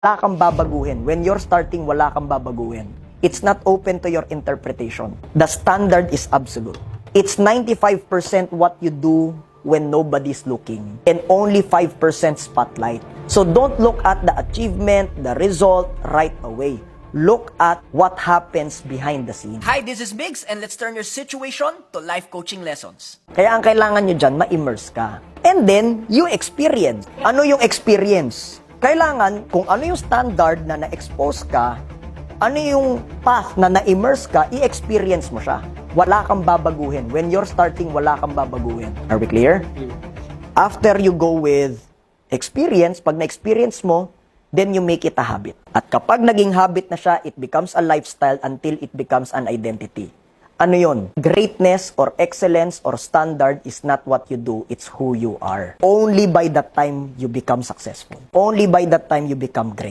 Wala kang babaguhin. When you're starting, wala kang babaguhin. It's not open to your interpretation. The standard is absolute. It's 95% what you do when nobody's looking and only 5% spotlight. So don't look at the achievement, the result right away. Look at what happens behind the scenes. Hi, this is Biggs, and let's turn your situation to life coaching lessons. Kaya ang kailangan nyo dyan, ma-immerse ka. And then, you experience. Ano yung experience? Kailangan, kung ano yung standard na na-expose ka, ano yung path na na-immerse ka, i-experience mo siya. Wala kang babaguhin. When you're starting, wala kang babaguhin. Are we clear? After you go with experience, pag na-experience mo, then you make it a habit. At kapag naging habit na siya, it becomes a lifestyle until it becomes an identity. Ano yun? Greatness or excellence or standard is not what you do, it's who you are. Only by that time you become successful. Only by that time you become great.